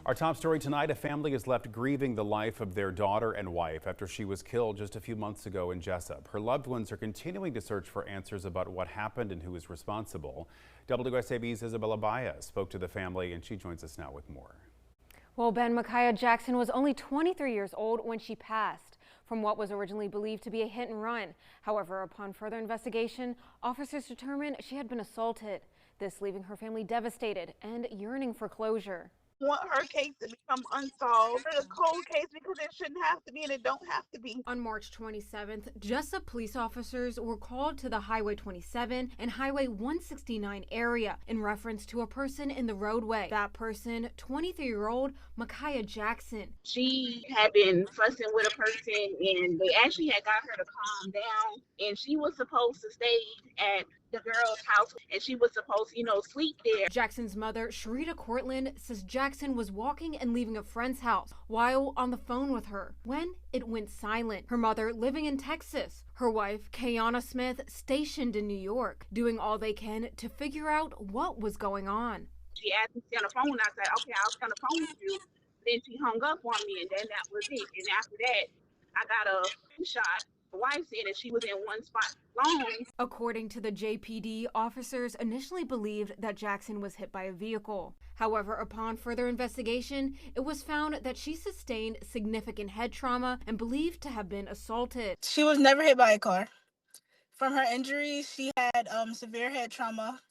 Our top story tonight, a family is left grieving the life of their daughter and wife after she was killed just a few months ago in Jessup. Her loved ones are continuing to search for answers about what happened and who is responsible. WSAV's Isabella Baez spoke to the family, and she joins us now with more. Well, Ben, Micaiah Jackson was only 23 years old when she passed from what was originally believed to be a hit and run. However, upon further investigation, officers determined she had been assaulted, this leaving her family devastated and yearning for closure. Want her case to become unsolved. It's a cold case because it shouldn't have to be and it don't have to be. On March 27th, Jessup police officers were called to the Highway 27 and Highway 169 area in reference to a person in the roadway. That person, 23-year-old Micaiah Jackson. She had been fussing with a person and they actually had got her to calm down, and she was supposed to stay at the girl's house and she was supposed to, sleep there. Jackson's mother, Sharita Cortland, says Jackson was walking and leaving a friend's house while on the phone with her when it went silent. Her mother living in Texas. Her wife, Kayana Smith, stationed in New York, doing all they can to figure out what was going on. She asked me to stay on the phone and I said, okay, I'll stay on the phone with you. Then she hung up on me and then that was it. And after that, I got a shot. The wife said that she was in one spot long. According to the JPD, officers initially believed that Jackson was hit by a vehicle. However, upon further investigation, it was found that she sustained significant head trauma and believed to have been assaulted. She was never hit by a car. From her injuries, she had severe head trauma,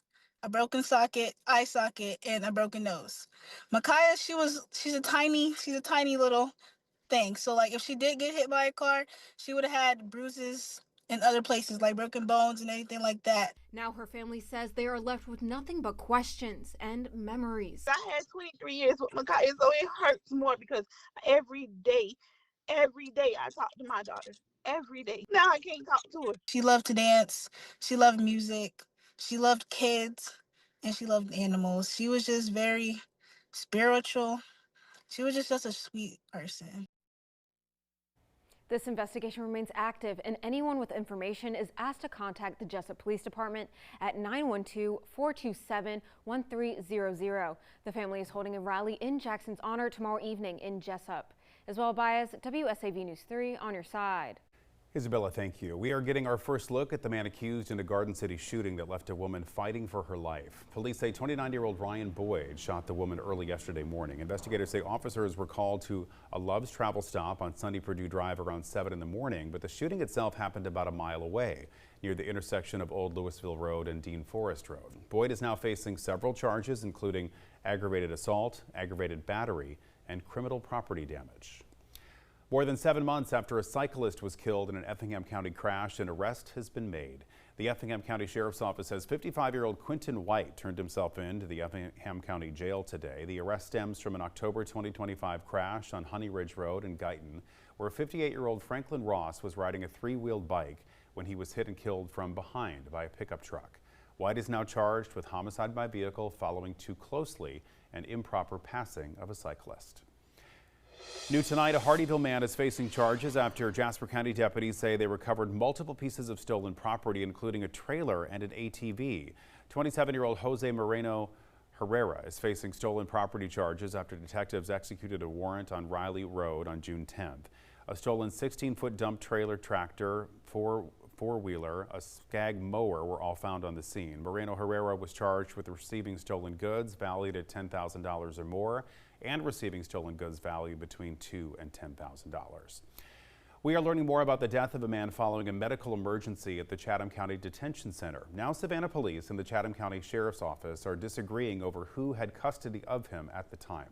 a broken socket, eye socket, and a broken nose. Micaiah, she's a tiny little thing. So if she did get hit by a car, she would have had bruises in other places like broken bones and anything like that. Now her family says they are left with nothing but questions and memories. I had 23 years with Micaiah, so it hurts more because every day I talk to my daughter. Every day. Now I can't talk to her. She loved to dance. She loved music. She loved kids. And she loved animals. She was just very spiritual. She was just such a sweet person. This investigation remains active, and anyone with information is asked to contact the Jessup Police Department at 912-427-1300. The family is holding a rally in Jackson's honor tomorrow evening in Jessup. Isabella Baez, WSAV News 3, on your side. Isabella, thank you. We are getting our first look at the man accused in a Garden City shooting that left a woman fighting for her life. Police say 29-year-old Ryan Boyd shot the woman early yesterday morning. Investigators say officers were called to a Love's Travel stop on Sunny Purdue Drive around 7 in the morning, but the shooting itself happened about a mile away, near the intersection of Old Louisville Road and Dean Forest Road. Boyd is now facing several charges, including aggravated assault, aggravated battery, and criminal property damage. More than 7 months after a cyclist was killed in an Effingham County crash, an arrest has been made. The Effingham County Sheriff's Office says 55-year-old Quentin White turned himself in to the Effingham County Jail today. The arrest stems from an October 2025 crash on Honey Ridge Road in Guyton, where 58-year-old Franklin Ross was riding a three-wheeled bike when he was hit and killed from behind by a pickup truck. White is now charged with homicide by vehicle following too closely and improper passing of a cyclist. New tonight, a Hardeeville man is facing charges after Jasper County deputies say they recovered multiple pieces of stolen property, including a trailer and an ATV. 27-year-old Jose Moreno Herrera is facing stolen property charges after detectives executed a warrant on Riley Road on June 10th. A stolen 16-foot dump trailer, tractor, four-wheeler, a Skag mower were all found on the scene. Moreno Herrera was charged with receiving stolen goods valued at $10,000 or more and receiving stolen goods valued between $2,000 and $10,000. We are learning more about the death of a man following a medical emergency at the Chatham County Detention Center. Now Savannah Police and the Chatham County Sheriff's Office are disagreeing over who had custody of him at the time.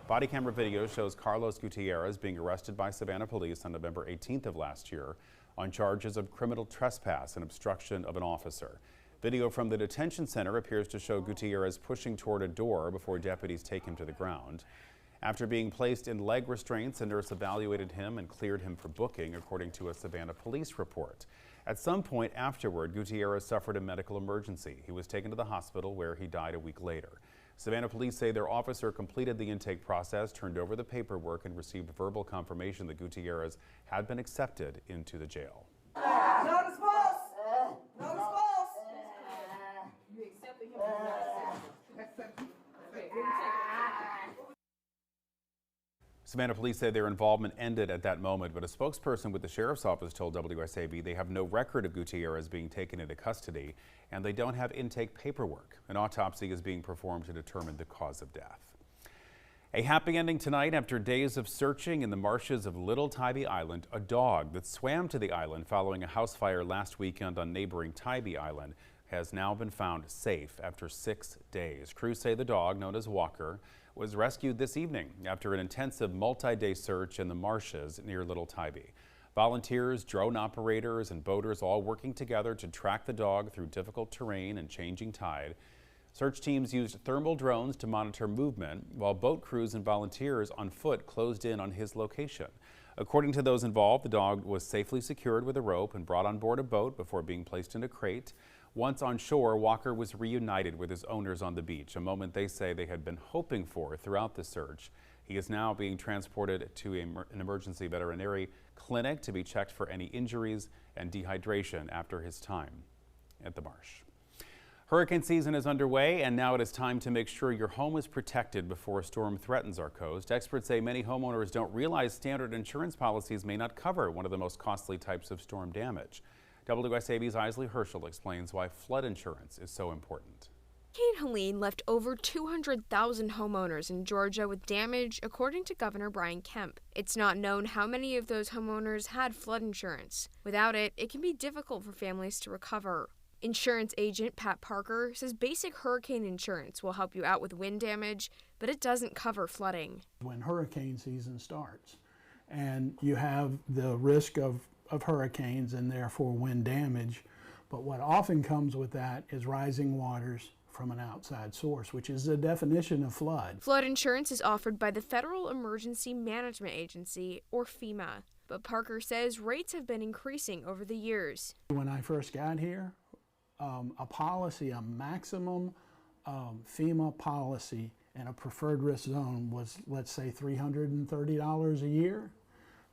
Body camera video shows Carlos Gutierrez being arrested by Savannah Police on November 18th of last year on charges of criminal trespass and obstruction of an officer. Video from the detention center appears to show Gutierrez pushing toward a door before deputies take him to the ground. After being placed in leg restraints, a nurse evaluated him and cleared him for booking, according to a Savannah police report. At some point afterward, Gutierrez suffered a medical emergency. He was taken to the hospital where he died a week later. Savannah police say their officer completed the intake process, turned over the paperwork, and received verbal confirmation that Gutierrez had been accepted into the jail. Notice false! Notice false! You accepted him or not accepted him? Savannah police say their involvement ended at that moment, but a spokesperson with the sheriff's office told WSAV they have no record of Gutierrez being taken into custody and they don't have intake paperwork. An autopsy is being performed to determine the cause of death. A happy ending tonight after days of searching in the marshes of Little Tybee Island. A dog that swam to the island following a house fire last weekend on neighboring Tybee Island has now been found safe after 6 days. Crews say the dog, known as Walker, was rescued this evening after an intensive multi-day search in the marshes near Little Tybee. Volunteers, drone operators, and boaters all working together to track the dog through difficult terrain and changing tide. Search teams used thermal drones to monitor movement, while boat crews and volunteers on foot closed in on his location. According to those involved, the dog was safely secured with a rope and brought on board a boat before being placed in a crate. Once on shore, Walker was reunited with his owners on the beach, a moment they say they had been hoping for throughout the search. He is now being transported to an emergency veterinary clinic to be checked for any injuries and dehydration after his time at the marsh. Hurricane season is underway, and now it is time to make sure your home is protected before a storm threatens our coast. Experts say many homeowners don't realize standard insurance policies may not cover one of the most costly types of storm damage. WSAV's Isley Herschel explains why flood insurance is so important. Hurricane Helene left over 200,000 homeowners in Georgia with damage, according to Governor Brian Kemp. It's not known how many of those homeowners had flood insurance. Without it, it can be difficult for families to recover. Insurance agent Pat Parker says basic hurricane insurance will help you out with wind damage, but it doesn't cover flooding. When hurricane season starts and you have the risk of hurricanes and therefore wind damage, but what often comes with that is rising waters from an outside source, which is the definition of flood. Flood insurance is offered by the Federal Emergency Management Agency, or FEMA, but Parker says rates have been increasing over the years. When I first got here, a maximum FEMA policy in a preferred risk zone was, let's say, $330 a year.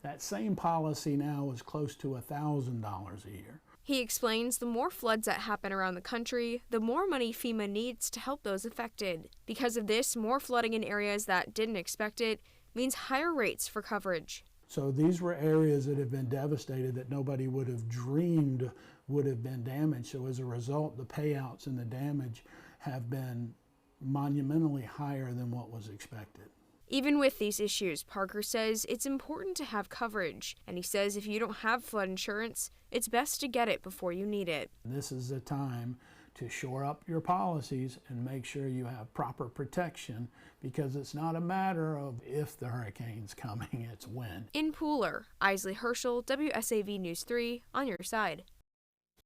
That same policy now is close to $1,000 a year. He explains the more floods that happen around the country, the more money FEMA needs to help those affected. Because of this, more flooding in areas that didn't expect it means higher rates for coverage. So these were areas that have been devastated that nobody would have dreamed would have been damaged. So as a result, the payouts and the damage have been monumentally higher than what was expected. Even with these issues, Parker says it's important to have coverage, and he says if you don't have flood insurance, it's best to get it before you need it. This is the time to shore up your policies and make sure you have proper protection, because it's not a matter of if the hurricane's coming, it's when. In Pooler, Isley Herschel, WSAV News 3, on your side.